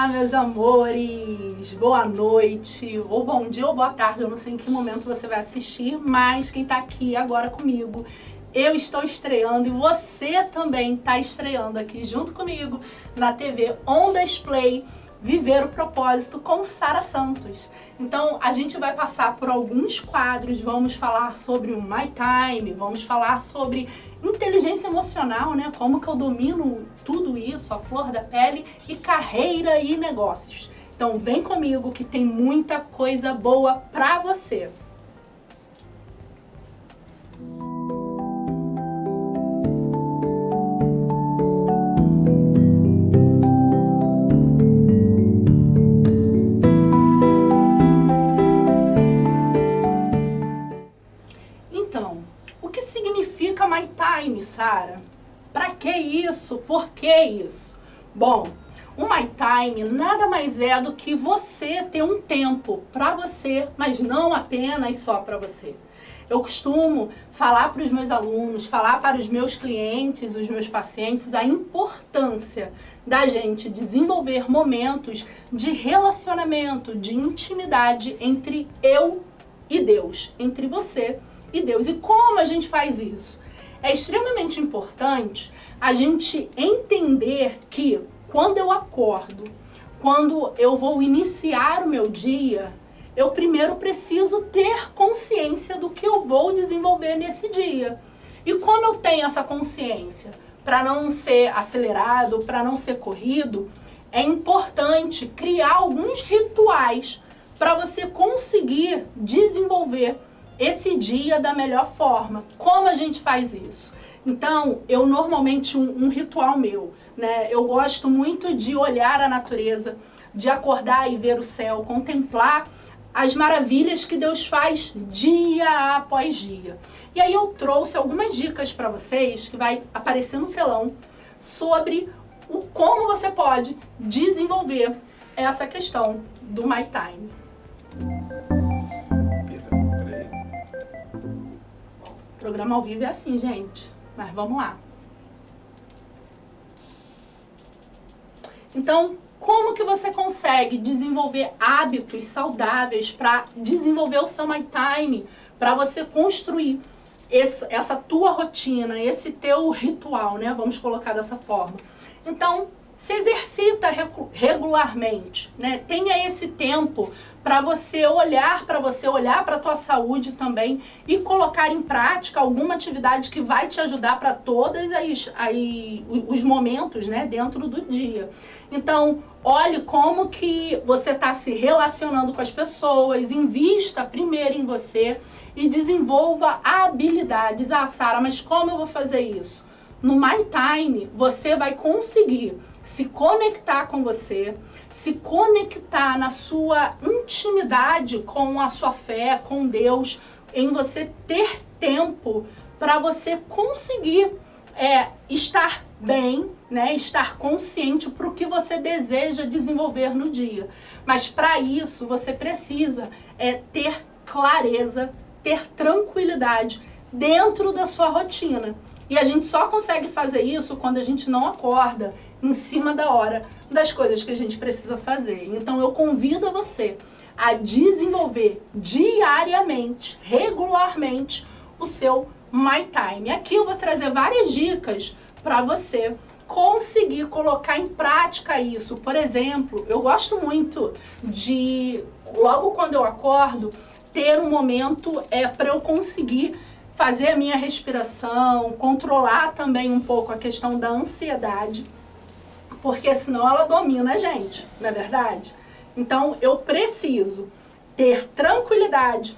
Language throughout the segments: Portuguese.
Olá, meus amores! Boa noite, ou bom dia ou boa tarde, eu não sei em que momento você vai assistir, mas quem tá aqui agora comigo, eu estou estreando e você também está estreando aqui junto comigo na TV Ondas Play, Viver o Propósito com Sara Santos. Então, a gente vai passar por alguns quadros, vamos falar sobre o My Time, vamos falar sobre inteligência emocional, né? Como que eu domino tudo isso, a flor da pele, e carreira e negócios. Então, vem comigo que tem muita coisa boa pra você. My Time, Sara? Pra que isso? Por que isso? Bom, o My Time nada mais é do que você ter um tempo pra você, mas não apenas só pra você. Eu costumo falar para os meus alunos, falar para os meus clientes, os meus pacientes, a importância da gente desenvolver momentos de relacionamento, de intimidade entre eu e Deus, entre você e Deus. E como a gente faz isso? É extremamente importante a gente entender que quando eu acordo, quando eu vou iniciar o meu dia, eu primeiro preciso ter consciência do que eu vou desenvolver nesse dia. E como eu tenho essa consciência? Para não ser acelerado, para não ser corrido, é importante criar alguns rituais para você conseguir desenvolver esse dia da melhor forma. Como a gente faz isso? Então, eu normalmente, um ritual meu, né? Eu gosto muito de olhar a natureza, de acordar e ver o céu, contemplar as maravilhas que Deus faz dia após dia. E aí eu trouxe algumas dicas para vocês, que vai aparecer no telão, sobre como você pode desenvolver essa questão do My Time. O programa ao vivo é assim, gente, mas vamos lá. Então, como que você consegue desenvolver hábitos saudáveis para desenvolver o seu My Time, para você construir essa tua rotina, esse teu ritual, né? Vamos colocar dessa forma. Então, se exercita regularmente, né? Tenha esse tempo para você olhar para a tua saúde também e colocar em prática alguma atividade que vai te ajudar para todos os momentos, né, dentro do dia. Então, olhe como que você está se relacionando com as pessoas, invista primeiro em você e desenvolva habilidades. Ah, Sara, mas como eu vou fazer isso? No My Time, você vai conseguir se conectar com você, se conectar na sua intimidade com a sua fé, com Deus, em você ter tempo para você conseguir estar bem, né? Estar consciente para o que você deseja desenvolver no dia. Mas para isso você precisa ter clareza, ter tranquilidade dentro da sua rotina. E a gente só consegue fazer isso quando a gente não acorda em cima da hora das coisas que a gente precisa fazer. Então eu convido você a desenvolver diariamente, regularmente, o seu My Time. Aqui eu vou trazer várias dicas para você conseguir colocar em prática isso. Por exemplo, eu gosto muito de, logo quando eu acordo, ter um momento para eu conseguir fazer a minha respiração, controlar também um pouco a questão da ansiedade, porque senão ela domina a gente, não é verdade? Então eu preciso ter tranquilidade,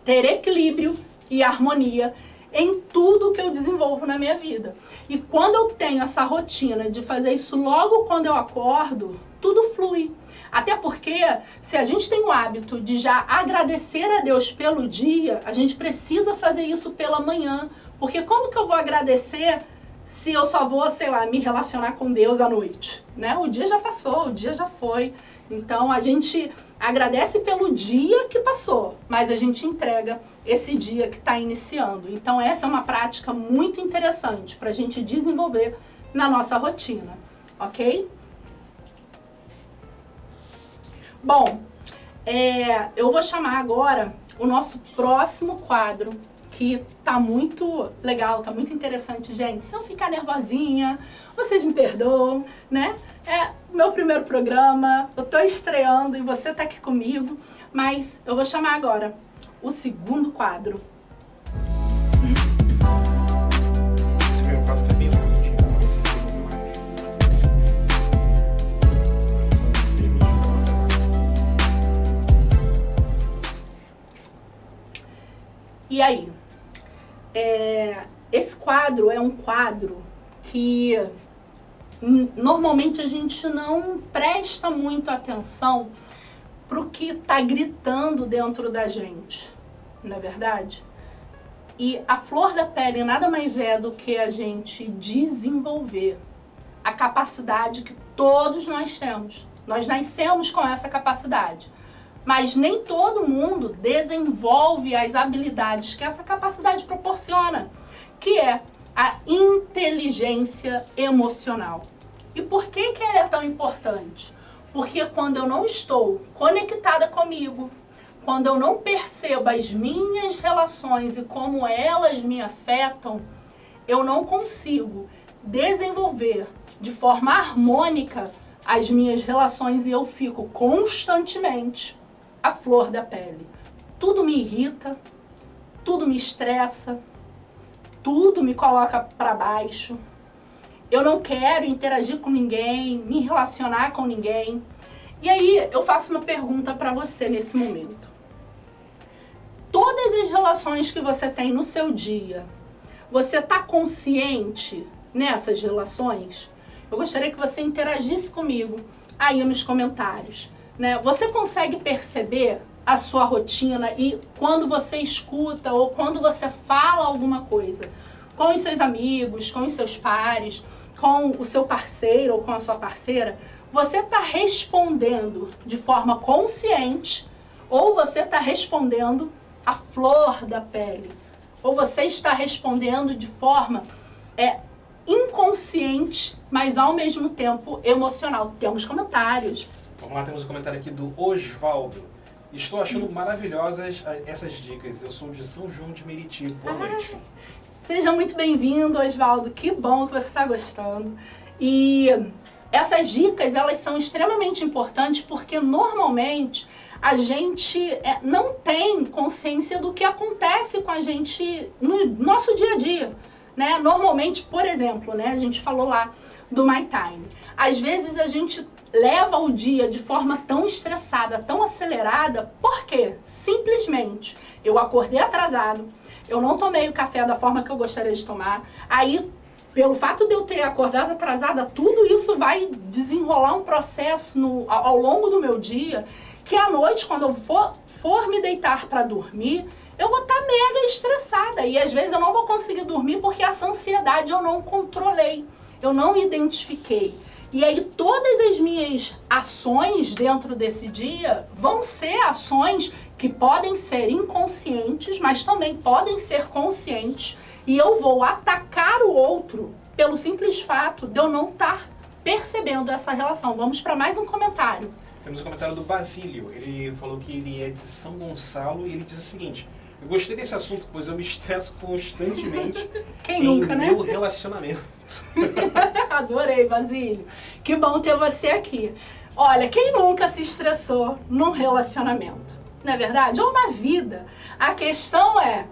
ter equilíbrio e harmonia em tudo que eu desenvolvo na minha vida. E quando eu tenho essa rotina de fazer isso logo quando eu acordo, tudo flui. Até porque, se a gente tem o hábito de já agradecer a Deus pelo dia, a gente precisa fazer isso pela manhã. Porque como que eu vou agradecer se eu só vou, sei lá, me relacionar com Deus à noite, né? O dia já passou, o dia já foi. Então, a gente agradece pelo dia que passou, mas a gente entrega esse dia que está iniciando. Então, essa é uma prática muito interessante para a gente desenvolver na nossa rotina, ok? Bom, eu vou chamar agora o nosso próximo quadro, que tá muito legal, tá muito interessante, gente. Se eu ficar nervosinha, vocês me perdoam, né? É meu primeiro programa, eu tô estreando e você tá aqui comigo, mas eu vou chamar agora o segundo quadro. Esse primeiro quadro tá bem longe, E aí? Esse quadro é um quadro que normalmente a gente não presta muito atenção para o que está gritando dentro da gente, não é verdade? E a flor da pele nada mais é do que a gente desenvolver a capacidade que todos nós temos. Nós nascemos com essa capacidade. Mas nem todo mundo desenvolve as habilidades que essa capacidade proporciona, que é a inteligência emocional. E por que ela é tão importante? Porque quando eu não estou conectada comigo, quando eu não percebo as minhas relações e como elas me afetam, eu não consigo desenvolver de forma harmônica as minhas relações e eu fico constantemente a flor da pele. Tudo me irrita, tudo me estressa, tudo me coloca para baixo. Eu não quero interagir com ninguém, me relacionar com ninguém. E aí eu faço uma pergunta para você nesse momento. Todas as relações que você tem no seu dia, você está consciente nessas relações? Eu gostaria que você interagisse comigo aí nos comentários. Né? Você consegue perceber a sua rotina e quando você escuta ou quando você fala alguma coisa com os seus amigos, com os seus pares, com o seu parceiro ou com a sua parceira, você está respondendo de forma consciente ou você está respondendo a flor da pele? Ou você está respondendo de forma inconsciente, mas ao mesmo tempo emocional? Temos comentários. Vamos lá, temos um comentário aqui do Osvaldo. Estou achando maravilhosas essas dicas. Eu sou de São João de Meriti. Boa noite. Seja muito bem-vindo, Osvaldo. Que bom que você está gostando. E essas dicas, elas são extremamente importantes porque normalmente a gente não tem consciência do que acontece com a gente no nosso dia a dia. Né? Normalmente, por exemplo, né, a gente falou lá do My Time. Às vezes a gente leva o dia de forma tão estressada, tão acelerada, por quê? Simplesmente eu acordei atrasado, eu não tomei o café da forma que eu gostaria de tomar, aí pelo fato de eu ter acordado atrasada, tudo isso vai desenrolar um processo ao longo do meu dia, que à noite, quando eu for me deitar para dormir, eu vou estar mega estressada e às vezes eu não vou conseguir dormir porque essa ansiedade eu não controlei, eu não identifiquei. E aí todas as minhas ações dentro desse dia vão ser ações que podem ser inconscientes, mas também podem ser conscientes. E eu vou atacar o outro pelo simples fato de eu não estar percebendo essa relação. Vamos para mais um comentário. Temos um comentário do Basílio. Ele falou que ele é de São Gonçalo e ele diz o seguinte: eu gostei desse assunto, pois eu me estresso constantemente em meu relacionamento. Adorei, Basílio. Que bom ter você aqui. Olha, quem nunca se estressou num relacionamento? Não é verdade? Ou na vida. A questão é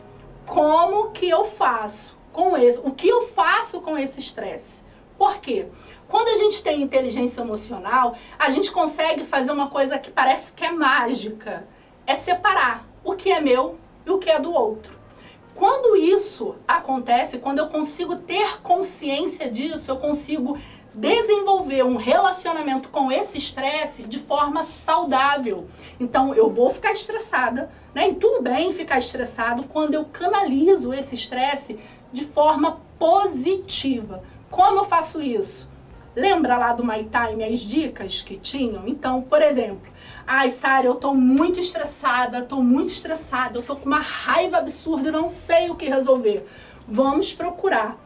como que eu faço com esse, o que eu faço com esse estresse. Por quê? Quando a gente tem inteligência emocional, a gente consegue fazer uma coisa que parece que é mágica. É separar o que é meu e o que é do outro. Quando isso acontece, quando eu consigo ter consciência disso, eu consigo desenvolver um relacionamento com esse estresse de forma saudável. Então, eu vou ficar estressada, né? E tudo bem ficar estressado quando eu canalizo esse estresse de forma positiva. Como eu faço isso? Lembra lá do My Time as dicas que tinham? Então, por exemplo, ai, Sara, eu tô muito estressada, eu tô com uma raiva absurda, eu não sei o que resolver. Vamos procurar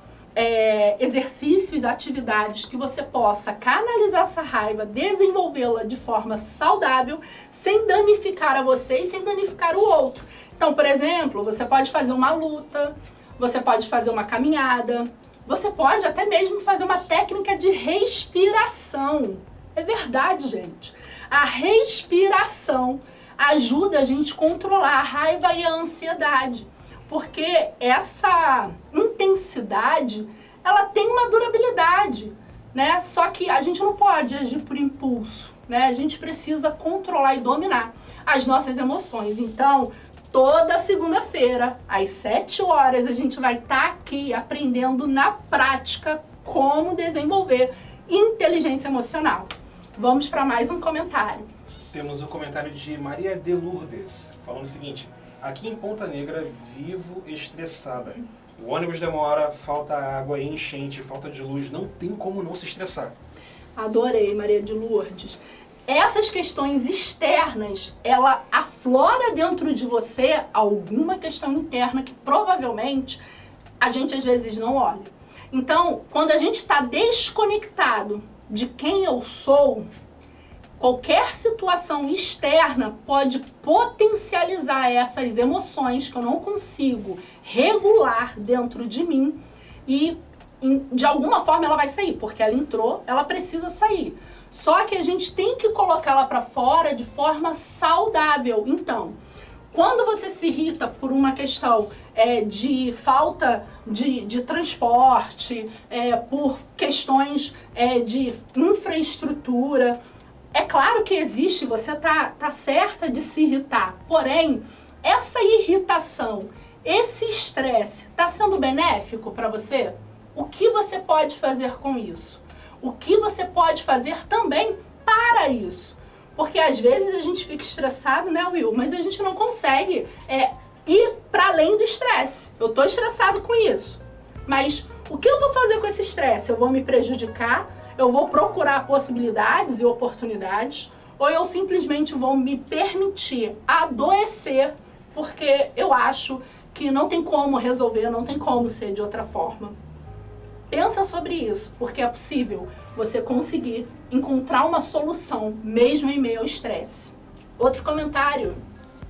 exercícios, atividades que você possa canalizar essa raiva, desenvolvê-la de forma saudável, sem danificar a você e sem danificar o outro. Então, por exemplo, você pode fazer uma luta, você pode fazer uma caminhada, você pode até mesmo fazer uma técnica de respiração. É verdade, gente. A respiração ajuda a gente a controlar a raiva e a ansiedade. Porque essa intensidade, ela tem uma durabilidade, né? Só que a gente não pode agir por impulso, né? A gente precisa controlar e dominar as nossas emoções. Então, toda segunda-feira, às 7 horas, a gente vai estar aqui aprendendo na prática como desenvolver inteligência emocional. Vamos para mais um comentário. Temos um comentário de Maria de Lourdes, falando o seguinte: aqui em Ponta Negra, vivo estressada. O ônibus demora, falta água e enchente, falta de luz. Não tem como não se estressar. Adorei, Maria de Lourdes. Essas questões externas, ela aflora dentro de você alguma questão interna que provavelmente a gente às vezes não olha. Então, quando a gente está desconectado de quem eu sou, qualquer situação externa pode potencializar essas emoções que eu não consigo regular dentro de mim e de alguma forma ela vai sair, porque ela entrou, ela precisa sair. Só que a gente tem que colocá-la para fora de forma saudável. Então, quando você se irrita por uma questão de falta de transporte, por questões de infraestrutura, é claro que existe, você tá certa de se irritar, porém, essa irritação, esse estresse, está sendo benéfico para você? O que você pode fazer com isso? O que você pode fazer também para isso? Porque às vezes a gente fica estressado, né, Will? Mas a gente não consegue ir para além do estresse. Eu estou estressado com isso, mas o que eu vou fazer com esse estresse? Eu vou me prejudicar? Eu vou procurar possibilidades e oportunidades, ou eu simplesmente vou me permitir adoecer, porque eu acho que não tem como resolver, não tem como ser de outra forma. Pensa sobre isso, porque é possível você conseguir encontrar uma solução, mesmo em meio ao estresse. Outro comentário.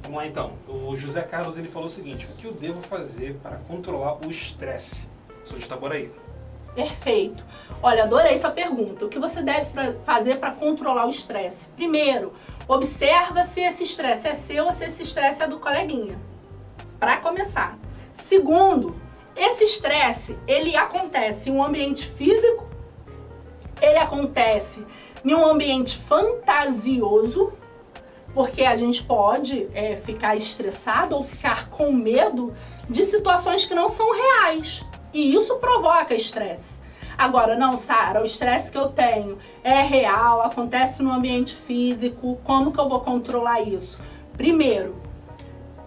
Vamos lá então. O José Carlos ele falou o seguinte: o que eu devo fazer para controlar o estresse? Sou de Itaboraí. Perfeito. Olha, adorei sua pergunta. O que você deve fazer para controlar o estresse? Primeiro, observa se esse estresse é seu ou se esse estresse é do coleguinha. Para começar. Segundo, esse estresse, ele acontece em um ambiente físico, ele acontece em um ambiente fantasioso, porque a gente pode ficar estressado ou ficar com medo de situações que não são reais. E isso provoca estresse. Agora, não, Sara, o estresse que eu tenho é real, acontece no ambiente físico, como que eu vou controlar isso? Primeiro,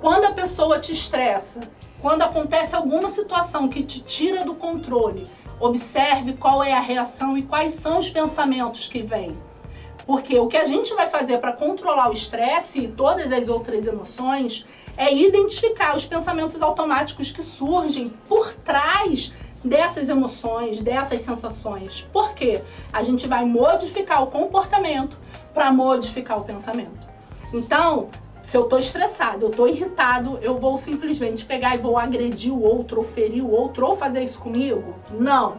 quando a pessoa te estressa, quando acontece alguma situação que te tira do controle, observe qual é a reação e quais são os pensamentos que vêm. Porque o que a gente vai fazer para controlar o estresse e todas as outras emoções é identificar os pensamentos automáticos que surgem por trás dessas emoções, dessas sensações. Por quê? A gente vai modificar o comportamento para modificar o pensamento. Então, se eu estou estressado, eu estou irritado, eu vou simplesmente pegar e vou agredir o outro, ou ferir o outro, ou fazer isso comigo? Não.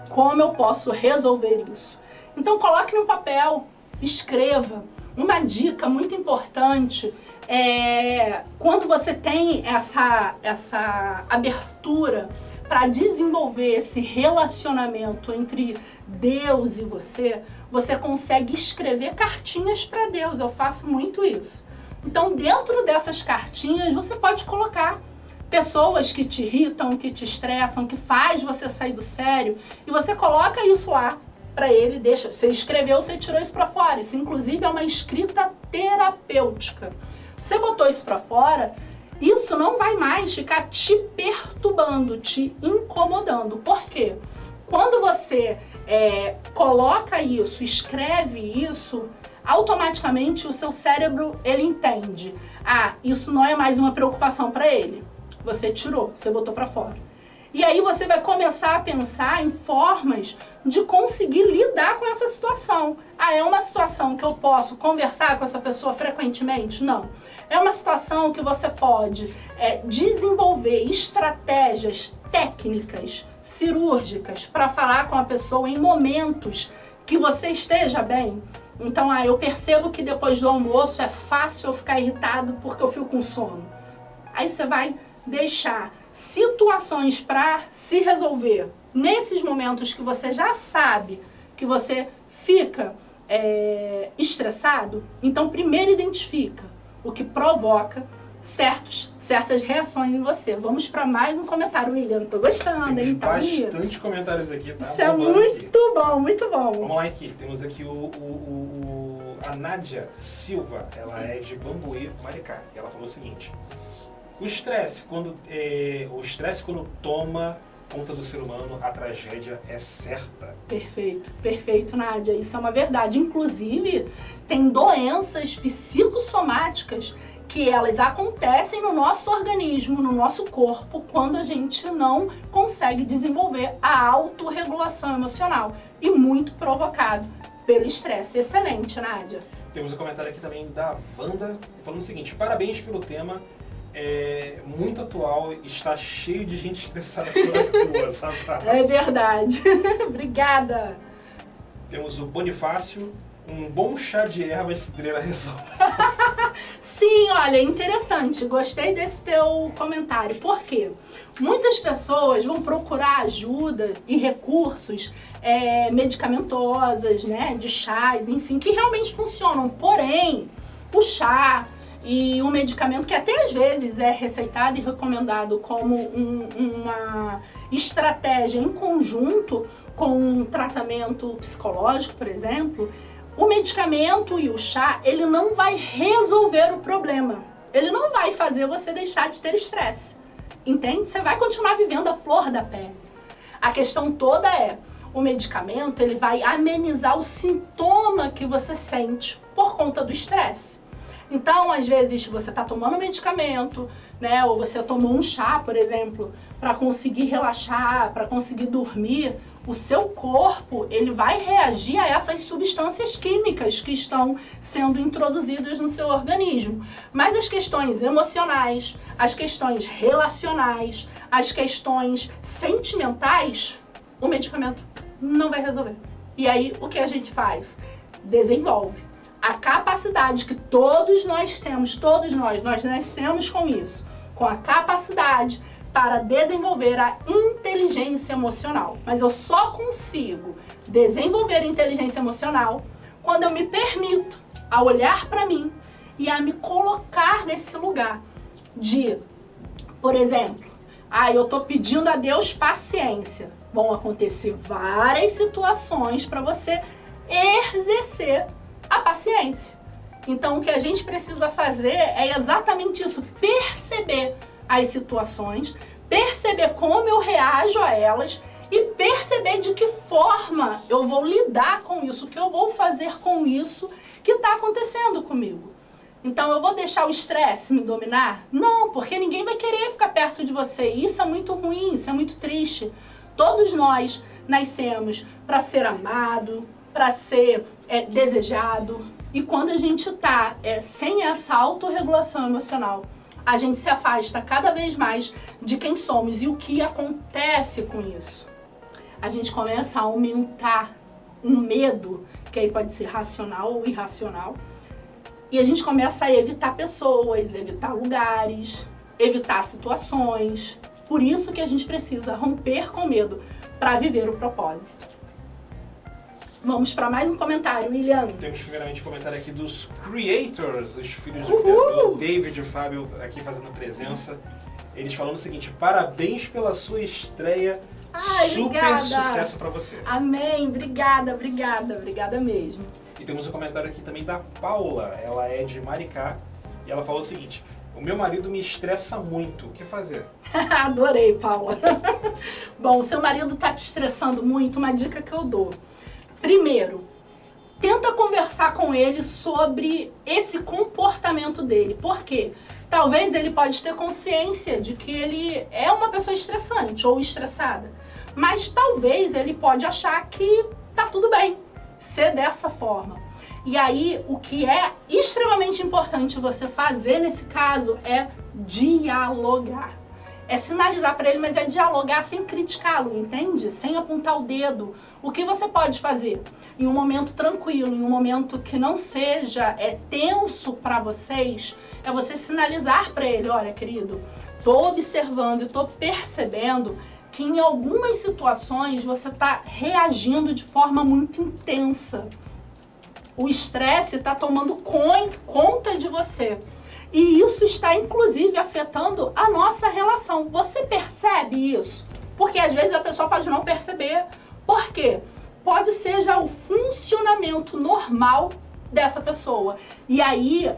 Como eu posso resolver isso? Então, coloque no papel, escreva. Uma dica muito importante é quando você tem essa abertura para desenvolver esse relacionamento entre Deus e você consegue escrever cartinhas para Deus. Eu faço muito isso. Então, dentro dessas cartinhas, você pode colocar pessoas que te irritam, que te estressam, que faz você sair do sério, e você coloca isso lá para ele, deixa, você escreveu, você tirou isso para fora. Isso, inclusive, é uma escrita terapêutica. Você botou isso para fora, isso não vai mais ficar te perturbando, te incomodando. Por quê? Quando você coloca isso, escreve isso, automaticamente o seu cérebro, ele entende. Ah, isso não é mais uma preocupação para ele. Você tirou, você botou para fora. E aí você vai começar a pensar em formas de conseguir lidar com essa situação. Ah, é uma situação que eu posso conversar com essa pessoa frequentemente? Não. É uma situação que você pode desenvolver estratégias técnicas, cirúrgicas, para falar com a pessoa em momentos que você esteja bem. Então, eu percebo que depois do almoço é fácil eu ficar irritado porque eu fico com sono. Aí você vai deixar situações para se resolver nesses momentos que você já sabe que você fica estressado. Então, primeiro identifica o que provoca certas reações em você. Vamos para mais um comentário, William. Tô gostando, hein? Tá bastante comentários aqui, tá? Isso é muito bom, muito bom. Vamos lá aqui. Temos aqui a Nádia Silva. Ela é de Bambuí, Maricá. E ela falou o seguinte: o estresse quando toma conta do ser humano, a tragédia é certa. Perfeito, Nádia. Isso é uma verdade. Inclusive, tem doenças psicossomáticas que elas acontecem no nosso organismo, no nosso corpo, quando a gente não consegue desenvolver a autorregulação emocional. E muito provocado pelo estresse. Excelente, Nádia. Temos um comentário aqui também da Wanda, falando o seguinte: parabéns pelo tema. É muito atual, está cheio de gente estressada pela rua, sabe? É verdade. Obrigada. Temos o Bonifácio. Um bom chá de erva cidreira resolve. Sim, olha, interessante. Gostei desse teu comentário. Por quê? Muitas pessoas vão procurar ajuda e recursos medicamentosos, né, de chás, enfim, que realmente funcionam. Porém, o chá e o medicamento, que até às vezes é receitado e recomendado como uma estratégia em conjunto com um tratamento psicológico, por exemplo, o medicamento e o chá, ele não vai resolver o problema. Ele não vai fazer você deixar de ter estresse. Entende? Você vai continuar vivendo a flor da pele. A questão toda é, o medicamento, ele vai amenizar o sintoma que você sente por conta do estresse. Então, às vezes, você está tomando medicamento, né, ou você tomou um chá, por exemplo, para conseguir relaxar, para conseguir dormir, o seu corpo, ele vai reagir a essas substâncias químicas que estão sendo introduzidas no seu organismo. Mas as questões emocionais, as questões relacionais, as questões sentimentais, o medicamento não vai resolver. E aí, o que a gente faz? Desenvolve a capacidade que todos nós temos, nós nascemos com isso, com a capacidade para desenvolver a inteligência emocional. Mas eu só consigo desenvolver a inteligência emocional quando eu me permito a olhar para mim e a me colocar nesse lugar de, por exemplo, eu tô pedindo a Deus paciência. Vão acontecer várias situações para você exercer a paciência. Então, o que a gente precisa fazer é exatamente isso, perceber as situações, perceber como eu reajo a elas e perceber de que forma eu vou lidar com isso, o que eu vou fazer com isso que está acontecendo comigo. Então, eu vou deixar o estresse me dominar? Não, porque ninguém vai querer ficar perto de você. Isso é muito ruim, isso é muito triste. Todos nós nascemos para ser amado, para ser desejado. E quando a gente está sem essa autorregulação emocional, a gente se afasta cada vez mais de quem somos. E o que acontece com isso? A gente começa a aumentar um medo, que aí pode ser racional ou irracional, e a gente começa a evitar pessoas, evitar lugares, evitar situações. Por isso que a gente precisa romper com medo para viver o propósito. Vamos para mais um comentário, William. Temos primeiramente um comentário aqui dos Creators, os filhos do criador, David e Fábio aqui fazendo presença. Eles falando o seguinte: parabéns pela sua estreia, super obrigada. Sucesso para você. Amém, obrigada mesmo. E temos um comentário aqui também da Paula, ela é de Maricá, e ela falou o seguinte: o meu marido me estressa muito, o que fazer? Adorei, Paula. Bom, seu marido está te estressando muito, uma dica que eu dou. Primeiro, tenta conversar com ele sobre esse comportamento dele. Por quê? Talvez ele pode ter consciência de que ele é uma pessoa estressante ou estressada, mas talvez ele pode achar que tá tudo bem ser dessa forma. E aí, o que é extremamente importante você fazer nesse caso é dialogar. É sinalizar para ele, mas é dialogar sem criticá-lo, entende? Sem apontar o dedo. O que você pode fazer? Em um momento tranquilo, em um momento que não seja tenso para vocês, é você sinalizar para ele, olha, querido, tô observando e tô percebendo que em algumas situações você está reagindo de forma muito intensa. O estresse está tomando conta de você. E isso está, inclusive, afetando a nossa relação. Você percebe isso? Porque, às vezes, a pessoa pode não perceber. Por quê? Pode ser já o funcionamento normal dessa pessoa. E aí,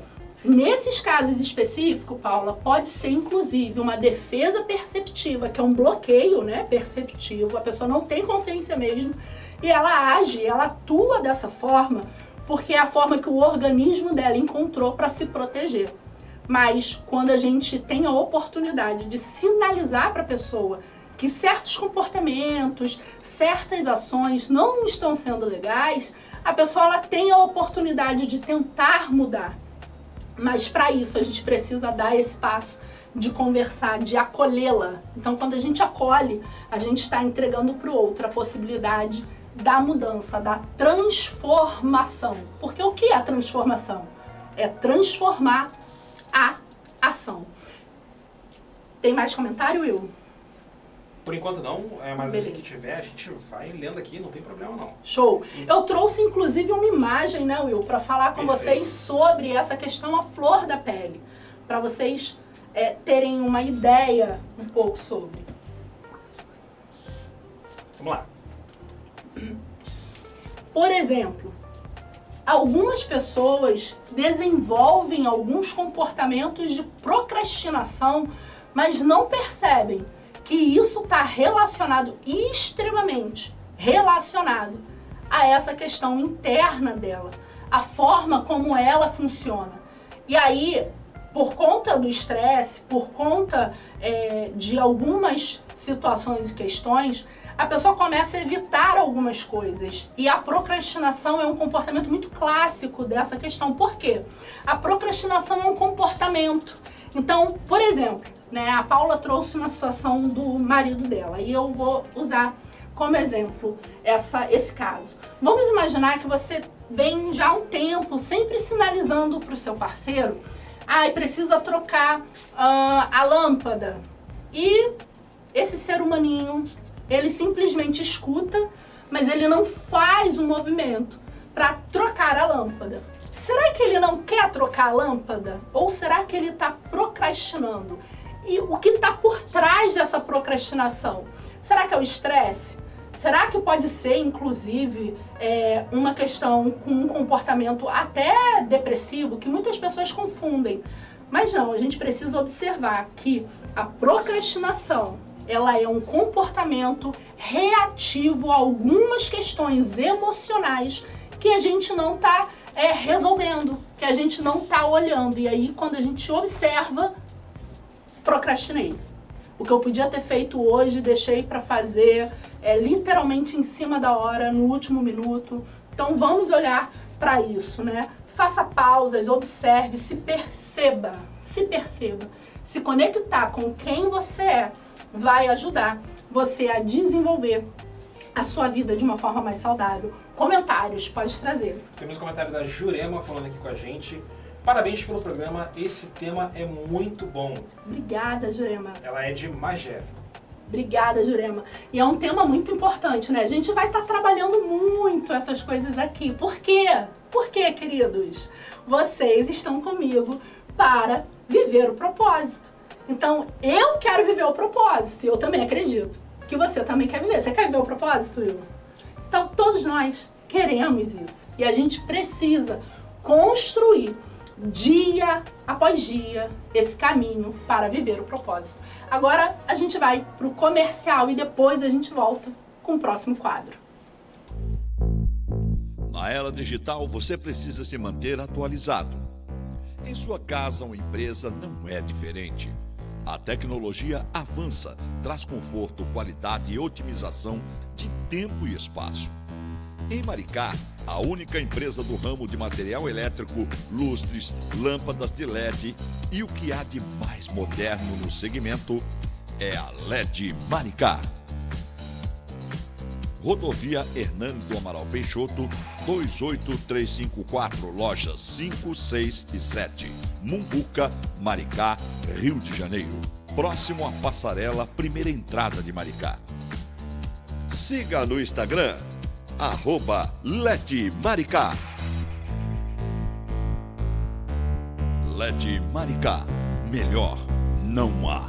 nesses casos específicos, Paula, pode ser, inclusive, uma defesa perceptiva, que é um bloqueio, né, perceptivo. A pessoa não tem consciência mesmo. E ela age, ela atua dessa forma, porque é a forma que o organismo dela encontrou para se proteger. Mas quando a gente tem a oportunidade de sinalizar para a pessoa que certos comportamentos, certas ações não estão sendo legais, a pessoa ela tem a oportunidade de tentar mudar. Mas para isso a gente precisa dar esse passo de conversar, de acolhê-la. Então quando a gente acolhe, a gente está entregando para o outro a possibilidade da mudança, da transformação. Porque o que é a transformação? É transformar a ação. Tem mais comentário, Will? Por enquanto não, mas assim que tiver, a gente vai lendo aqui, não tem problema não. Show! Eu trouxe inclusive uma imagem, né, Will, para falar com vocês sobre essa questão à flor da pele, para vocês terem uma ideia um pouco sobre. Vamos lá. Por exemplo, algumas pessoas desenvolvem alguns comportamentos de procrastinação, mas não percebem que isso está relacionado, extremamente relacionado, a essa questão interna dela, a forma como ela funciona. E aí, por conta do estresse, por conta de algumas situações e questões, a pessoa começa a evitar algumas coisas. E a procrastinação é um comportamento muito clássico dessa questão. Por quê? A procrastinação é um comportamento. Então, por exemplo, né, a Paula trouxe uma situação do marido dela e eu vou usar como exemplo esse caso. Vamos imaginar que você vem já há um tempo sempre sinalizando para o seu parceiro: precisa trocar a lâmpada. E esse ser humaninho, ele simplesmente escuta, mas ele não faz o movimento para trocar a lâmpada. Será que ele não quer trocar a lâmpada? Ou será que ele está procrastinando? E o que está por trás dessa procrastinação? Será que é o estresse? Será que pode ser, inclusive, uma questão com um comportamento até depressivo, que muitas pessoas confundem? Mas não, a gente precisa observar que a procrastinação, ela é um comportamento reativo a algumas questões emocionais que a gente não está resolvendo, que a gente não está olhando. E aí, quando a gente observa, procrastinei. O que eu podia ter feito hoje, deixei para fazer literalmente em cima da hora, no último minuto. Então, vamos olhar para isso, né? Faça pausas, observe, se perceba, se conectar com quem você é, vai ajudar você a desenvolver a sua vida de uma forma mais saudável. Comentários, pode trazer. Temos um comentário da Jurema falando aqui com a gente. Parabéns pelo programa, esse tema é muito bom. Obrigada, Jurema. Ela é de Magé. Obrigada, Jurema. E é um tema muito importante, né? A gente vai estar trabalhando muito essas coisas aqui. Por quê? Por quê, queridos? Vocês estão comigo para viver o propósito. Então, eu quero viver o propósito. E eu também acredito que você também quer viver. Você quer viver o propósito, Will? Então, todos nós queremos isso. E a gente precisa construir dia após dia esse caminho para viver o propósito. Agora a gente vai para o comercial e depois a gente volta com o próximo quadro. Na era digital, você precisa se manter atualizado. Em sua casa ou empresa não é diferente. A tecnologia avança, traz conforto, qualidade e otimização de tempo e espaço. Em Maricá, a única empresa do ramo de material elétrico, lustres, lâmpadas de LED e o que há de mais moderno no segmento é a LED Maricá. Rodovia Hernani do Amaral Peixoto, 28354, lojas 5, 6 e 7, Mumbuca, Maricá, Rio de Janeiro. Próximo à passarela, primeira entrada de Maricá. Siga no Instagram, @LED Maricá. LED Maricá, melhor não há.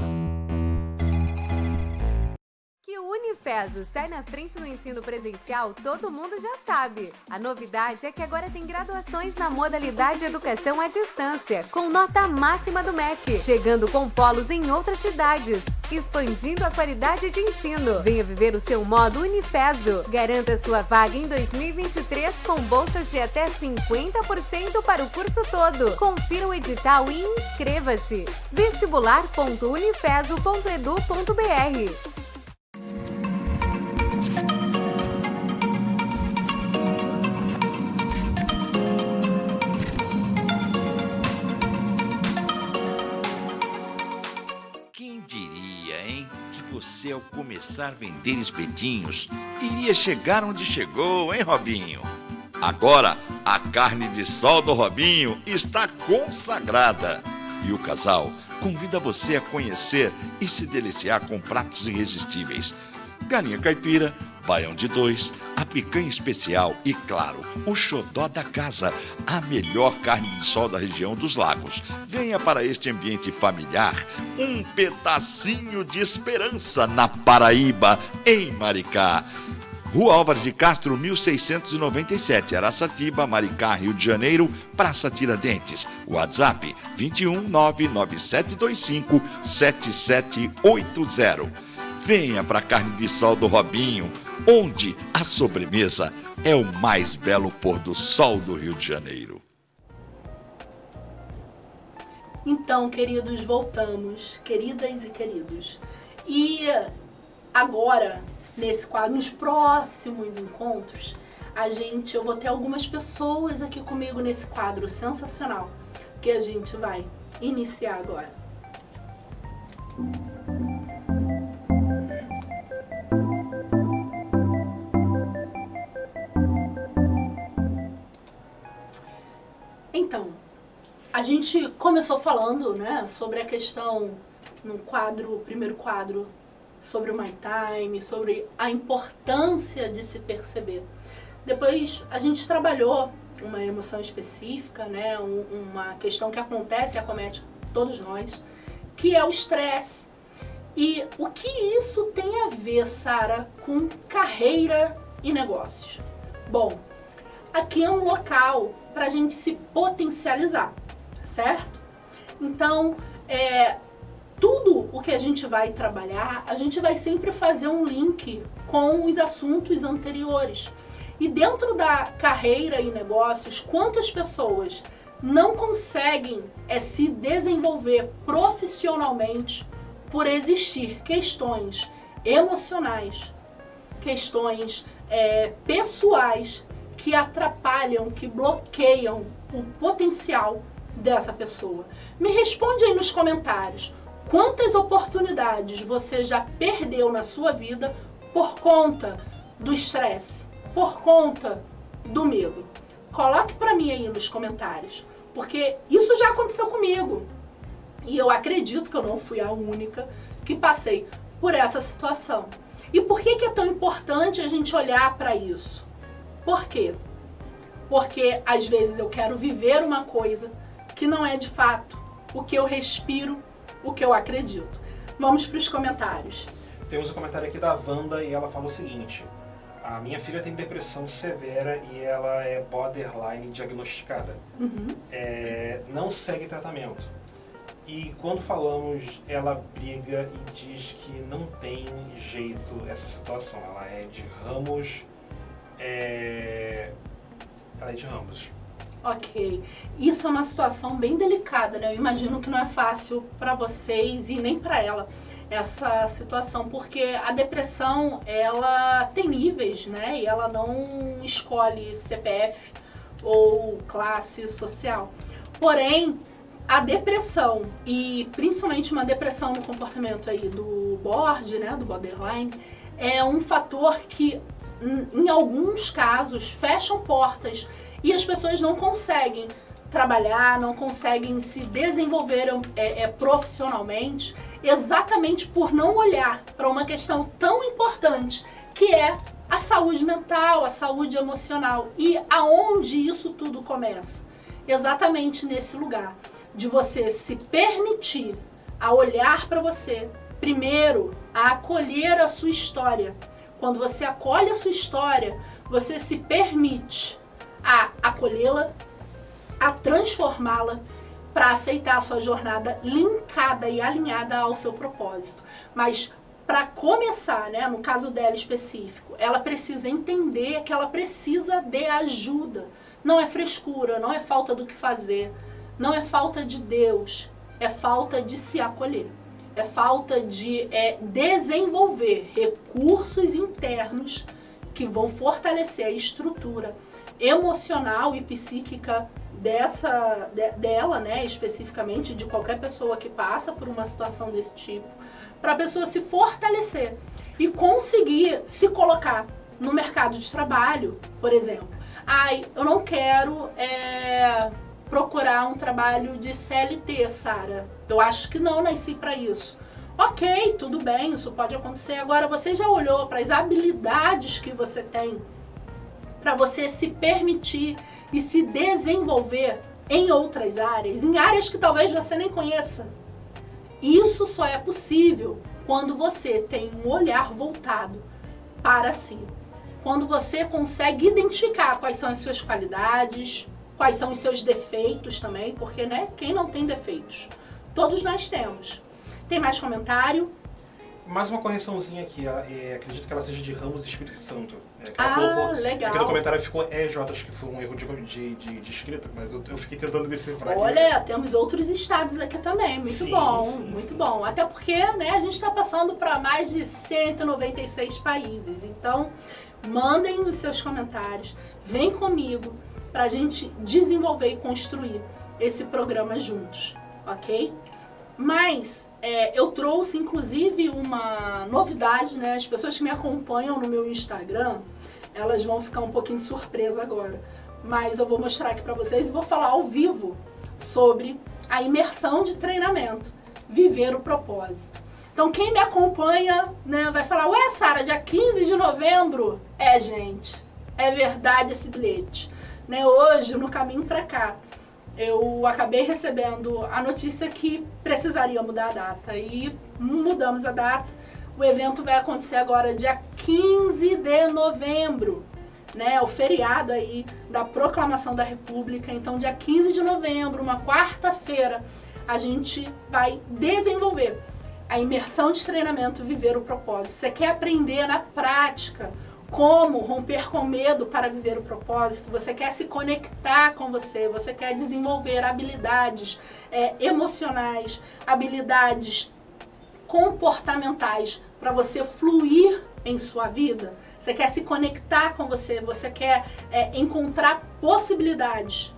Que o Unifeso sai na frente no ensino presencial, todo mundo já sabe. A novidade é que agora tem graduações na modalidade Educação à Distância, com nota máxima do MEC, chegando com polos em outras cidades, expandindo a qualidade de ensino. Venha viver o seu modo Unifeso. Garanta sua vaga em 2023 com bolsas de até 50% para o curso todo. Confira o edital e inscreva-se. vestibular.unifeso.edu.br. Quem diria, hein, que você ao começar a vender espetinhos iria chegar onde chegou, hein, Robinho? Agora, a carne de sol do Robinho está consagrada. E o casal convida você a conhecer e se deliciar com pratos irresistíveis. Galinha caipira, baião de 2, a picanha especial e, claro, o xodó da casa, a melhor carne de sol da região dos lagos. Venha para este ambiente familiar, um pedacinho de esperança na Paraíba, em Maricá. Rua Álvares de Castro, 1697, Araçatiba, Maricá, Rio de Janeiro, Praça Tiradentes. WhatsApp 21 99725 7780. Venha para a carne de sol do Robinho, onde a sobremesa é o mais belo pôr do sol do Rio de Janeiro. Então, queridos, voltamos, queridas e queridos. E agora, nesse quadro, nos próximos encontros, eu vou ter algumas pessoas aqui comigo nesse quadro sensacional que a gente vai iniciar agora. Então, a gente começou falando, né, sobre a questão no primeiro quadro, sobre o My Time, sobre a importância de se perceber. Depois a gente trabalhou uma emoção específica, né, uma questão que acontece e acomete todos nós, que é o estresse. E o que isso tem a ver, Sara, com carreira e negócios? Bom, aqui é um local para a gente se potencializar, certo? Então, tudo o que a gente vai trabalhar, a gente vai sempre fazer um link com os assuntos anteriores. E dentro da carreira e negócios, quantas pessoas não conseguem se desenvolver profissionalmente por existir questões emocionais, questões pessoais que atrapalham, que bloqueiam o potencial dessa pessoa. Me responde aí nos comentários, quantas oportunidades você já perdeu na sua vida por conta do estresse, por conta do medo? Coloque para mim aí nos comentários, porque isso já aconteceu comigo. E eu acredito que eu não fui a única que passei por essa situação. E por que é tão importante a gente olhar para isso? Por quê? Porque às vezes eu quero viver uma coisa que não é de fato o que eu respiro, o que eu acredito. Vamos para os comentários. Temos um comentário aqui da Wanda e ela fala o seguinte: a minha filha tem depressão severa e ela é borderline diagnosticada. Não segue tratamento. E quando falamos, ela briga e diz que não tem jeito essa situação. Ela é de ramos Aí de ambos. Ok. Isso é uma situação bem delicada, né? Eu imagino que não é fácil para vocês e nem para ela essa situação, porque a depressão, ela tem níveis, né? E ela não escolhe CPF ou classe social. Porém, a depressão, e principalmente uma depressão no comportamento aí do BORD, né? Do borderline, é um fator que, em alguns casos, fecham portas e as pessoas não conseguem trabalhar, não conseguem se desenvolver profissionalmente, exatamente por não olhar para uma questão tão importante que é a saúde mental, a saúde emocional. E aonde isso tudo começa? Exatamente nesse lugar de você se permitir a olhar para você, primeiro, a acolher a sua história. Quando você acolhe a sua história, você se permite a acolhê-la, a transformá-la para aceitar a sua jornada linkada e alinhada ao seu propósito. Mas para começar, né, no caso dela específico, ela precisa entender que ela precisa de ajuda. Não é frescura, não é falta do que fazer, não é falta de Deus, é falta de se acolher. É falta de desenvolver recursos internos que vão fortalecer a estrutura emocional e psíquica dela, né, especificamente de qualquer pessoa que passa por uma situação desse tipo, para a pessoa se fortalecer e conseguir se colocar no mercado de trabalho, por exemplo. Eu não quero procurar um trabalho de CLT, Sara. Eu acho que não nasci para isso. Ok, tudo bem, isso pode acontecer. Agora, você já olhou para as habilidades que você tem para você se permitir e se desenvolver em outras áreas, em áreas que talvez você nem conheça? Isso só é possível quando você tem um olhar voltado para si. Quando você consegue identificar quais são as suas qualidades, quais são os seus defeitos também, porque, né, quem não tem defeitos? Todos nós temos. Tem mais comentário? Mais uma correçãozinha aqui, acredito que ela seja de Ramos Espírito Santo. Legal. Aqui no comentário ficou EJ, acho que foi um erro de escrita, mas eu fiquei tentando decifrar. Olha, temos outros estados aqui também, muito bom, muito bom. Até porque, né, a gente está passando para mais de 196 países, então mandem os seus comentários, vem comigo para a gente desenvolver e construir esse programa juntos, ok? Mas eu trouxe, inclusive, uma novidade, né? As pessoas que me acompanham no meu Instagram, elas vão ficar um pouquinho surpresas agora. Mas eu vou mostrar aqui para vocês e vou falar ao vivo sobre a imersão de treinamento, Viver o Propósito. Então, quem me acompanha, né, vai falar, ué, Sara, dia 15 de novembro? Gente, é verdade esse bilhete. Né? Hoje, no caminho para cá, eu acabei recebendo a notícia que precisaria mudar a data e mudamos a data. O evento vai acontecer agora dia 15 de novembro, né? O feriado aí da Proclamação da República. Então, dia 15 de novembro, uma quarta-feira, a gente vai desenvolver a imersão de treinamento Viver o Propósito. Você quer aprender na prática como romper com medo para viver o propósito, você quer se conectar com você quer desenvolver habilidades emocionais, habilidades comportamentais para você fluir em sua vida, você quer se conectar com você quer encontrar possibilidades,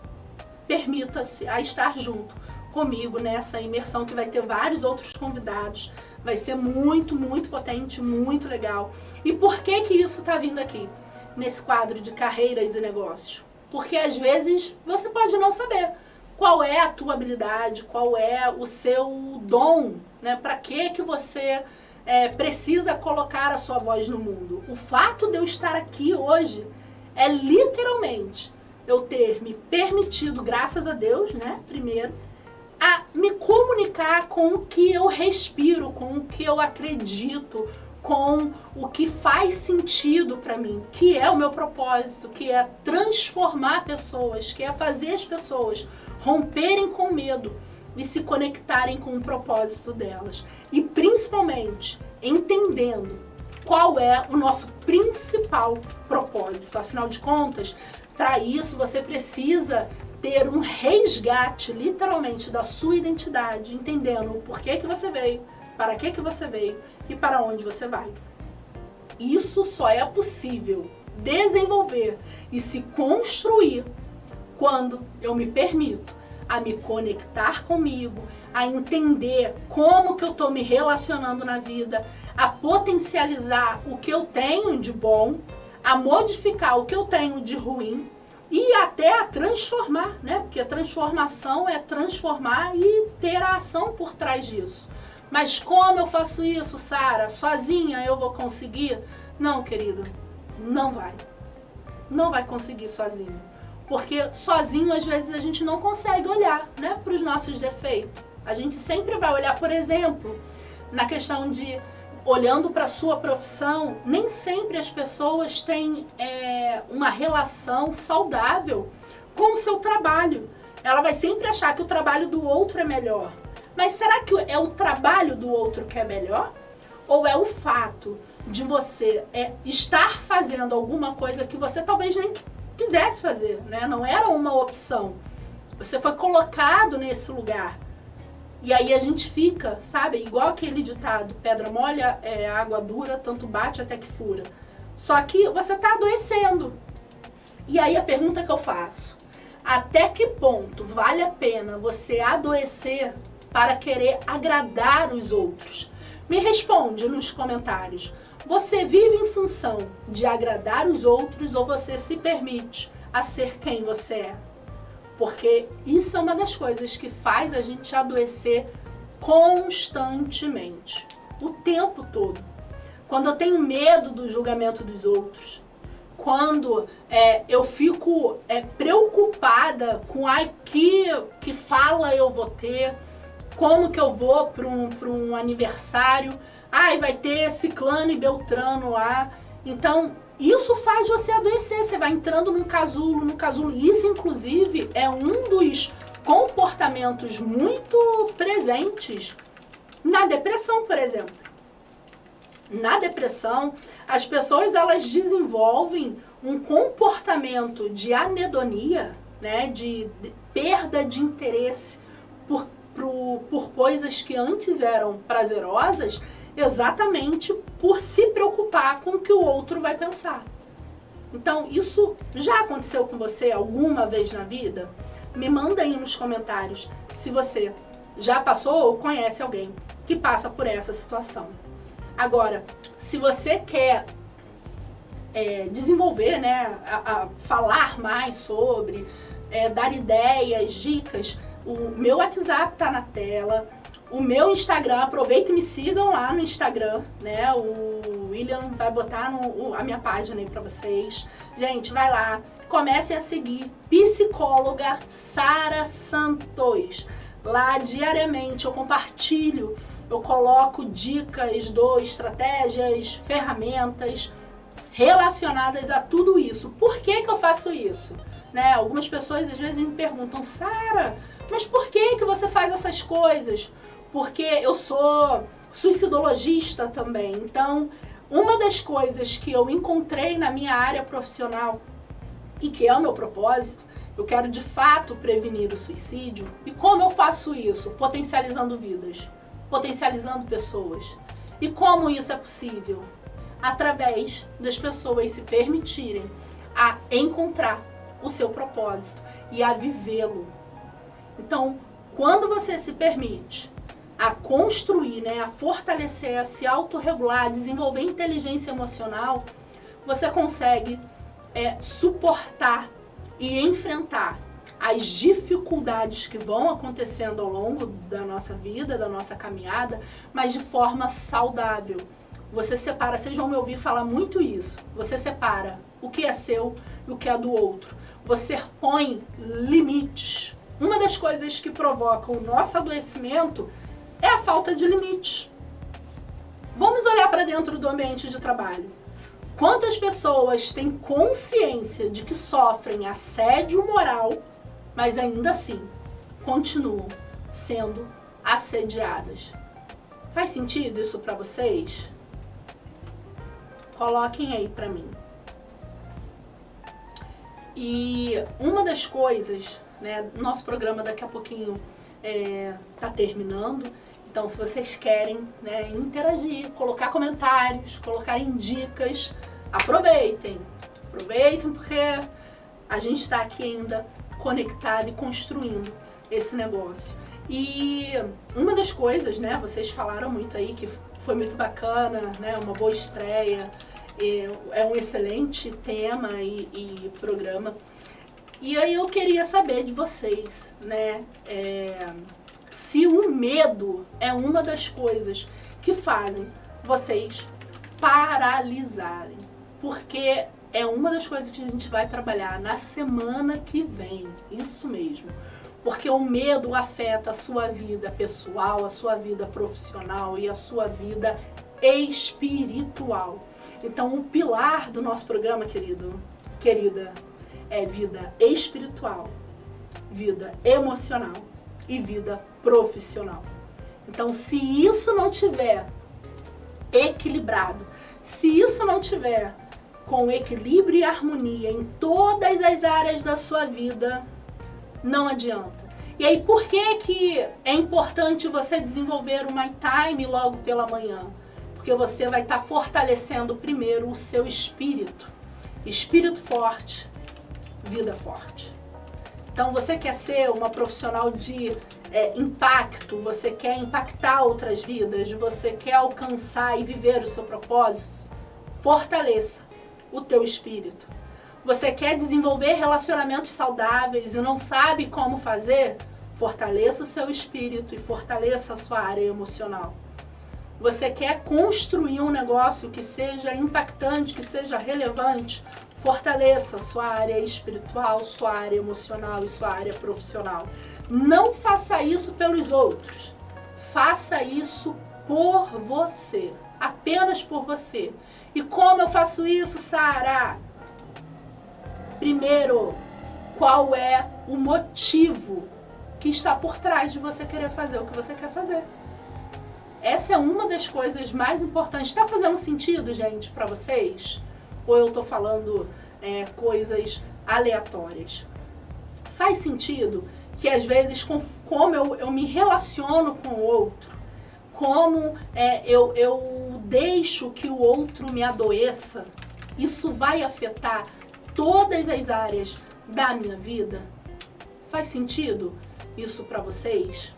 permita-se a estar junto comigo nessa imersão que vai ter vários outros convidados. Vai ser muito, muito potente, muito legal. E por que que isso está vindo aqui, nesse quadro de carreiras e negócios? Porque às vezes você pode não saber qual é a tua habilidade, qual é o seu dom, né? Para que você precisa colocar a sua voz no mundo. O fato de eu estar aqui hoje é literalmente eu ter me permitido, graças a Deus, né, primeiro, a me comunicar com o que eu respiro, com o que eu acredito, com o que faz sentido para mim, que é o meu propósito, que é transformar pessoas, que é fazer as pessoas romperem com medo e se conectarem com o propósito delas. E principalmente entendendo qual é o nosso principal propósito. Afinal de contas, para isso você precisa ter um resgate, literalmente, da sua identidade, entendendo o porquê que você veio, para que você veio e para onde você vai. Isso só é possível desenvolver e se construir quando eu me permito a me conectar comigo, a entender como que eu estou me relacionando na vida, a potencializar o que eu tenho de bom, a modificar o que eu tenho de ruim e até a transformar, né? Porque a transformação é transformar e ter a ação por trás disso. Mas como eu faço isso, Sara? Sozinha eu vou conseguir? Não, querido, não vai. Não vai conseguir sozinho. Porque sozinho, às vezes, a gente não consegue olhar, né, para os nossos defeitos. A gente sempre vai olhar, por exemplo, na questão de, olhando para a sua profissão, nem sempre as pessoas têm uma relação saudável com o seu trabalho. Ela vai sempre achar que o trabalho do outro é melhor. Mas será que é o trabalho do outro que é melhor? Ou é o fato de você estar fazendo alguma coisa que você talvez nem quisesse fazer, né? Não era uma opção. Você foi colocado nesse lugar. E aí a gente fica, sabe? Igual aquele ditado, pedra mole, água dura, tanto bate até que fura. Só que você está adoecendo. E aí a pergunta que eu faço, até que ponto vale a pena você adoecer para querer agradar os outros? Me responde nos comentários. Você vive em função de agradar os outros ou você se permite a ser quem você é? Porque isso é uma das coisas que faz a gente adoecer constantemente, o tempo todo. Quando eu tenho medo do julgamento dos outros, quando eu fico preocupada com que fala eu vou ter, como que eu vou para um aniversário, vai ter ciclano e beltrano lá. Então, isso faz você adoecer. Você vai entrando num casulo. Isso, inclusive, é um dos comportamentos muito presentes na depressão, por exemplo. Na depressão, as pessoas elas desenvolvem um comportamento de anedonia, né, de perda de interesse por coisas que antes eram prazerosas, exatamente por se preocupar com o que o outro vai pensar. Então, isso já aconteceu com você alguma vez na vida? Me manda aí nos comentários se você já passou ou conhece alguém que passa por essa situação. Agora, se você quer desenvolver, né, falar mais sobre, dar ideias, dicas, o meu WhatsApp está na tela. O meu Instagram, aproveita e me sigam lá no Instagram, né? O William vai botar a minha página aí pra vocês. Gente, vai lá, comecem a seguir Psicóloga Sara Santos. Lá, diariamente, eu compartilho, eu coloco dicas, dou estratégias, ferramentas relacionadas a tudo isso. Por que que eu faço isso? Né? Algumas pessoas, às vezes, me perguntam, Sara, mas por que que você faz essas coisas? Porque eu sou suicidologista também. Então, uma das coisas que eu encontrei na minha área profissional e que é o meu propósito, eu quero de fato prevenir o suicídio. E como eu faço isso? Potencializando vidas, potencializando pessoas. E como isso é possível? Através das pessoas se permitirem a encontrar o seu propósito e a vivê-lo. Então, quando você se permite a construir, né, a fortalecer, a se autorregular, a desenvolver inteligência emocional, você consegue suportar e enfrentar as dificuldades que vão acontecendo ao longo da nossa vida, da nossa caminhada, mas de forma saudável. Você separa, vocês vão me ouvir falar muito isso, você separa o que é seu e o que é do outro. Você põe limites. Uma das coisas que provoca o nosso adoecimento é a falta de limites. Vamos olhar para dentro do ambiente de trabalho. Quantas pessoas têm consciência de que sofrem assédio moral, mas ainda assim continuam sendo assediadas? Faz sentido isso para vocês? Coloquem aí para mim. E uma das coisas, né, nosso programa daqui a pouquinho tá terminando, então se vocês querem, né, interagir, colocar comentários, colocarem dicas, aproveitem porque a gente está aqui ainda conectado e construindo esse negócio. E uma das coisas, né, vocês falaram muito aí que foi muito bacana, né, uma boa estreia, é um excelente tema e programa. E aí eu queria saber de vocês, né, se o medo é uma das coisas que fazem vocês paralisarem. Porque é uma das coisas que a gente vai trabalhar na semana que vem, isso mesmo. Porque o medo afeta a sua vida pessoal, a sua vida profissional e a sua vida espiritual. Então, o pilar do nosso programa, querida, é vida espiritual, vida emocional e vida profissional. Então, se isso não tiver equilibrado, se isso não tiver com equilíbrio e harmonia em todas as áreas da sua vida, não adianta. E aí, por que é importante você desenvolver o My Time logo pela manhã? Porque você vai estar fortalecendo primeiro o seu espírito. Espírito forte, vida forte. Então, você quer ser uma profissional de impacto, você quer impactar outras vidas, você quer alcançar e viver o seu propósito, fortaleça o teu espírito. Você quer desenvolver relacionamentos saudáveis e não sabe como fazer? Fortaleça o seu espírito e fortaleça a sua área emocional. Você quer construir um negócio que seja impactante, que seja relevante? Fortaleça a sua área espiritual, sua área emocional e sua área profissional. Não faça isso pelos outros. Faça isso por você. Apenas por você. E como eu faço isso, Sara? Primeiro, qual é o motivo que está por trás de você querer fazer o que você quer fazer? Essa é uma das coisas mais importantes. Está fazendo sentido, gente, para vocês? Ou eu estou falando coisas aleatórias? Faz sentido que às vezes, como eu me relaciono com o outro, como eu deixo que o outro me adoeça, isso vai afetar todas as áreas da minha vida? Faz sentido isso para vocês?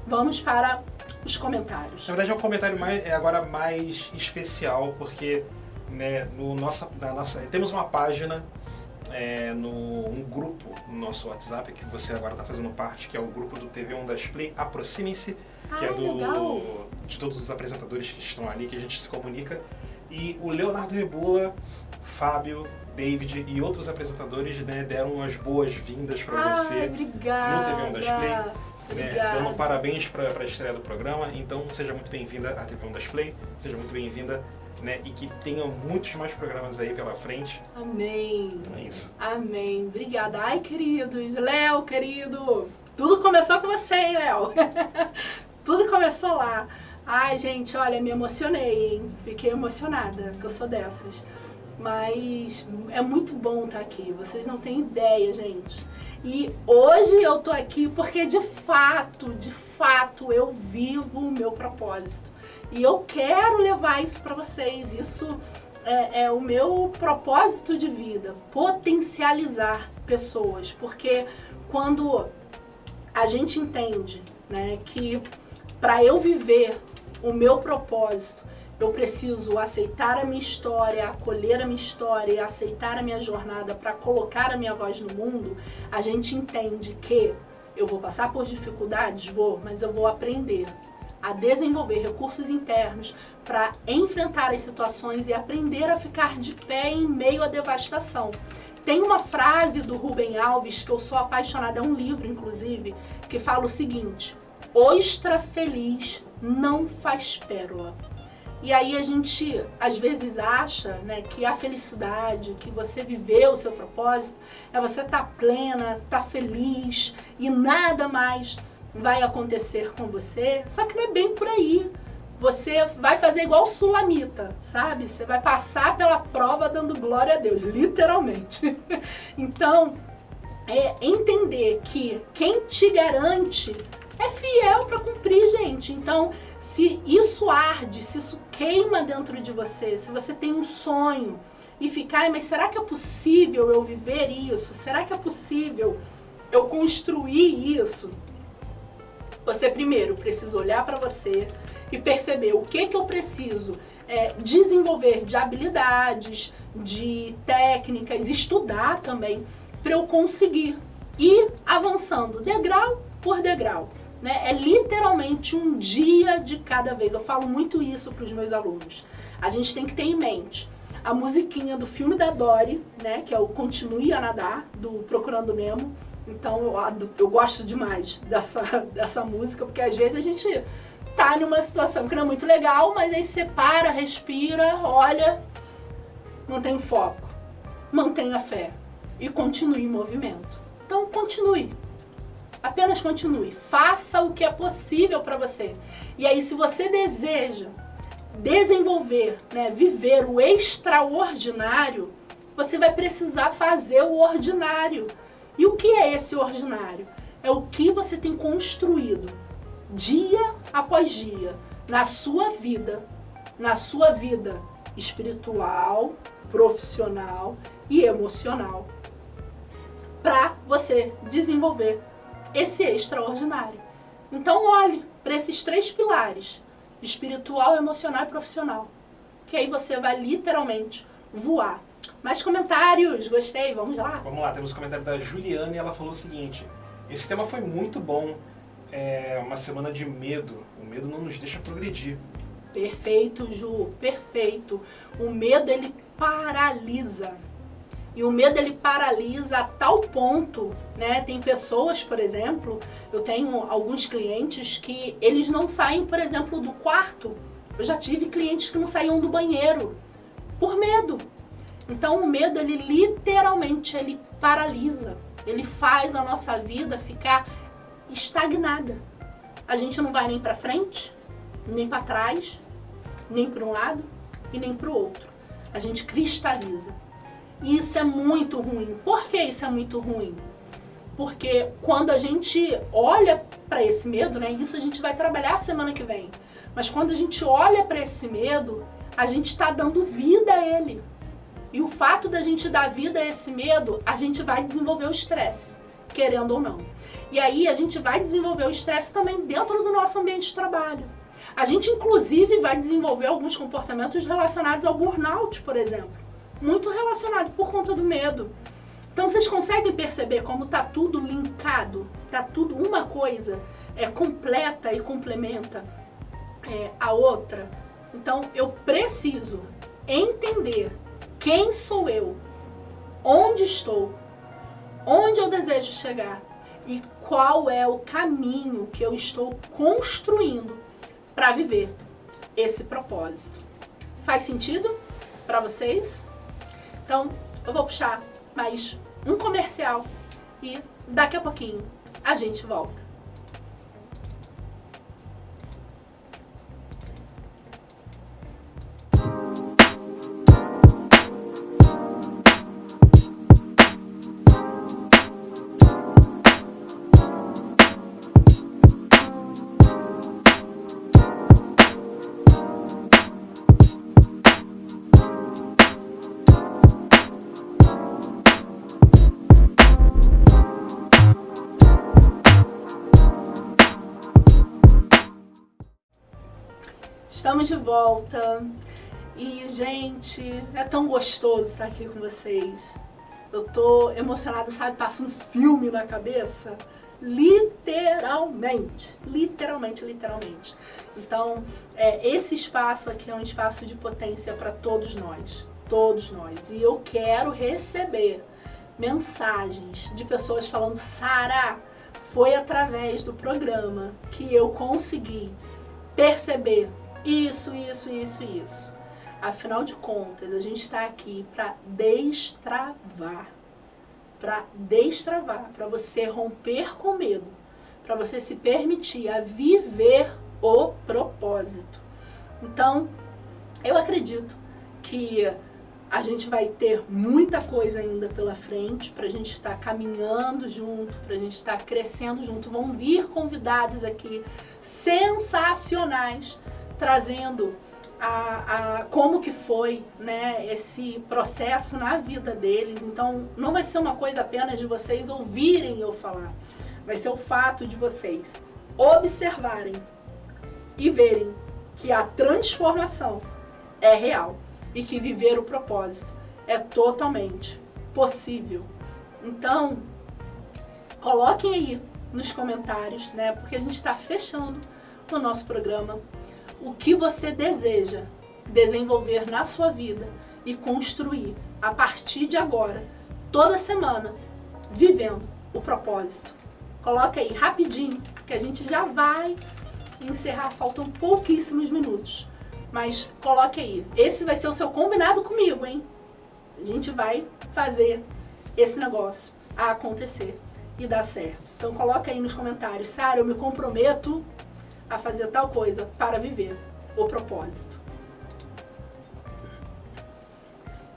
Vamos para os comentários. Na verdade, é um comentário agora mais especial, porque, né, temos uma página, um grupo no nosso WhatsApp, que você agora está fazendo parte, que é o grupo do TV Ondas Play, Aproximem-se, que é de todos os apresentadores que estão ali, que a gente se comunica. E o Leonardo Rebula, Fábio, David e outros apresentadores, né, deram as boas-vindas para você obrigada. no TV Ondas Play. Dando parabéns para a estreia do programa. Então seja muito bem-vinda à TV Ondas Play, seja muito bem-vinda, né, e que tenham muitos mais programas aí pela frente. Amém. Então é isso. Amém. Obrigada. Ai, queridos. Léo, querido. Tudo começou com você, hein, Léo? Tudo começou lá. Ai, gente, olha, me emocionei, hein? Fiquei emocionada, porque eu sou dessas. Mas é muito bom estar aqui. Vocês não têm ideia, gente. E hoje eu tô aqui porque de fato eu vivo o meu propósito. E eu quero levar isso para vocês. Isso é o meu propósito de vida, potencializar pessoas. Porque quando a gente entende, né, que para eu viver o meu propósito, eu preciso aceitar a minha história, acolher a minha história, aceitar a minha jornada para colocar a minha voz no mundo, a gente entende que eu vou passar por dificuldades, mas eu vou aprender a desenvolver recursos internos para enfrentar as situações e aprender a ficar de pé em meio à devastação. Tem uma frase do Rubem Alves que eu sou apaixonada, é um livro inclusive, que fala o seguinte: ostra feliz não faz pérola. E aí a gente, às vezes, acha, né, que a felicidade, que você viveu o seu propósito, é você estar plena, estar feliz e nada mais, vai acontecer com você, só que não é bem por aí. Você vai fazer igual o sulamita, sabe? Você vai passar pela prova dando glória a Deus, literalmente. Então, entender que quem te garante é fiel para cumprir, gente. Então, se isso arde, se isso queima dentro de você, se você tem um sonho e ficar, mas será que é possível eu viver isso? Será que é possível eu construir isso? Você primeiro precisa olhar para você e perceber o que eu preciso desenvolver de habilidades, de técnicas, estudar também, para eu conseguir ir avançando degrau por degrau. Né? É literalmente um dia de cada vez. Eu falo muito isso para os meus alunos. A gente tem que ter em mente a musiquinha do filme da Dory, né? Que é o Continue a Nadar, do Procurando Nemo. Então eu gosto demais dessa música, porque às vezes a gente tá numa situação que não é muito legal, mas aí você para, respira, olha, mantém o foco, mantenha a fé e continue em movimento. Então continue, apenas continue, faça o que é possível para você. E aí se você deseja desenvolver, né, viver o extraordinário, você vai precisar fazer o ordinário. E o que é esse ordinário? É o que você tem construído dia após dia na sua vida espiritual, profissional e emocional, para você desenvolver esse extraordinário. Então olhe para esses 3 pilares, espiritual, emocional e profissional, que aí você vai literalmente voar. Mais comentários, gostei, vamos lá. Vamos lá, temos um comentário da Juliana e ela falou o seguinte: esse tema foi muito bom, é uma semana de medo, o medo não nos deixa progredir. Perfeito, Ju, perfeito. O medo, ele paralisa. E o medo, ele paralisa a tal ponto, né? Tem pessoas, por exemplo, eu tenho alguns clientes que eles não saem, por exemplo, do quarto. Eu já tive clientes que não saíam do banheiro por medo. Então o medo, ele literalmente, ele paralisa. Ele faz a nossa vida ficar estagnada. A gente não vai nem para frente, nem para trás, nem para um lado e nem para o outro. A gente cristaliza. E isso é muito ruim. Por que isso é muito ruim? Porque quando a gente olha para esse medo, né, isso a gente vai trabalhar semana que vem, mas quando a gente olha para esse medo, a gente está dando vida a ele. E o fato da gente dar vida a esse medo, a gente vai desenvolver o estresse, querendo ou não. E aí a gente vai desenvolver o estresse também dentro do nosso ambiente de trabalho. A gente, inclusive, vai desenvolver alguns comportamentos relacionados ao burnout, por exemplo. Muito relacionado por conta do medo. Então vocês conseguem perceber como está tudo linkado? Está tudo uma coisa completa e complementa a outra. Então eu preciso entender quem sou eu, onde estou, onde eu desejo chegar e qual é o caminho que eu estou construindo para viver esse propósito. Faz sentido para vocês? Então, eu vou puxar mais um comercial e daqui a pouquinho a gente volta. Estamos de volta e, gente, é tão gostoso estar aqui com vocês. Eu tô emocionada, sabe? Passa um filme na cabeça. Literalmente. Então, esse espaço aqui é um espaço de potência para todos nós. E eu quero receber mensagens de pessoas falando: Sara, foi através do programa que eu consegui perceber isso. Afinal de contas, a gente está aqui para destravar, para você romper com medo, para você se permitir a viver o propósito. Então, eu acredito que a gente vai ter muita coisa ainda pela frente para a gente estar caminhando junto, para a gente estar crescendo junto. Vão vir convidados aqui sensacionais, trazendo como que foi, né, esse processo na vida deles. Então, não vai ser uma coisa apenas de vocês ouvirem eu falar. Vai ser o fato de vocês observarem e verem que a transformação é real e que viver o propósito é totalmente possível. Então, coloquem aí nos comentários, né, porque a gente está fechando o nosso programa, o que você deseja desenvolver na sua vida e construir a partir de agora, toda semana, vivendo o propósito. Coloca aí rapidinho, que a gente já vai encerrar, faltam pouquíssimos minutos. Mas coloque aí, esse vai ser o seu combinado comigo, hein? A gente vai fazer esse negócio acontecer e dar certo. Então coloca aí nos comentários, Sara, eu me comprometo a fazer tal coisa para viver o propósito.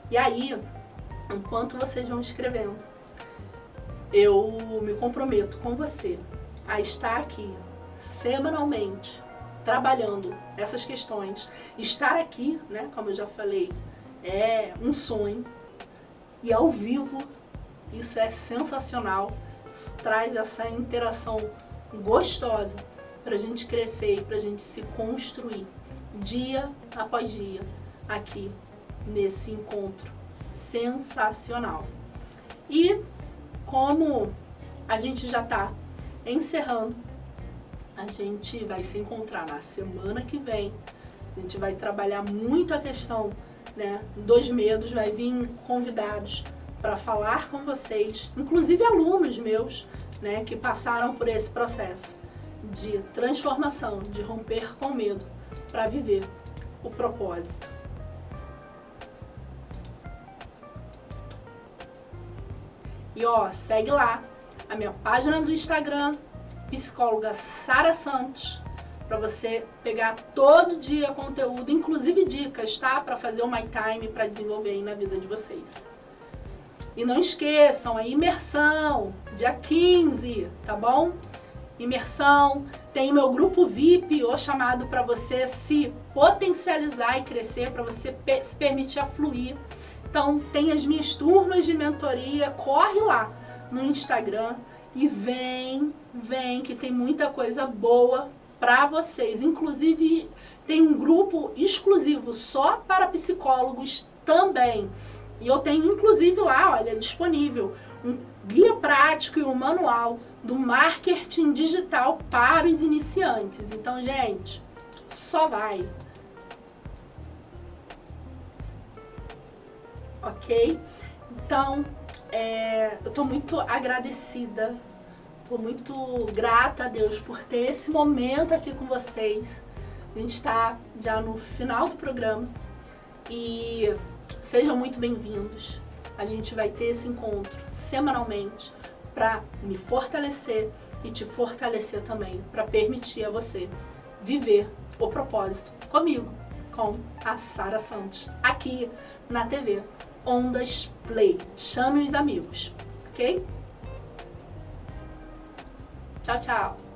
E aí, enquanto vocês vão escrevendo, eu me comprometo com você a estar aqui semanalmente trabalhando essas questões. Estar aqui, né, como eu já falei, é um sonho. E ao vivo, isso é sensacional. Isso traz essa interação gostosa para a gente crescer e para a gente se construir dia após dia aqui nesse encontro sensacional. E como a gente já está encerrando, a gente vai se encontrar na semana que vem. A gente vai trabalhar muito a questão, né, dos medos, vai vir convidados para falar com vocês, inclusive alunos meus, né, que passaram por esse processo de transformação, de romper com medo para viver o propósito. E ó, segue lá a minha página do Instagram, psicóloga Sara Santos, para você pegar todo dia conteúdo, inclusive dicas, tá? Para fazer o My Time, para desenvolver aí na vida de vocês. E não esqueçam, a imersão, dia 15, tá bom? Imersão, tem o meu grupo VIP, o chamado para você se potencializar e crescer, para você se permitir a fluir. Então, tem as minhas turmas de mentoria, corre lá no Instagram e vem que tem muita coisa boa para vocês. Inclusive, tem um grupo exclusivo só para psicólogos também. E eu tenho, inclusive, lá, olha, disponível um guia prático e um manual do marketing digital para os iniciantes. Então, gente, só vai. Ok? Então, eu estou muito agradecida, estou muito grata a Deus por ter esse momento aqui com vocês. A gente está já no final do programa e sejam muito bem-vindos. A gente vai ter esse encontro semanalmente para me fortalecer e te fortalecer também, para permitir a você viver o propósito comigo, com a Sara Santos, aqui na TV Ondas Play. Chame os amigos, ok? Tchau, tchau!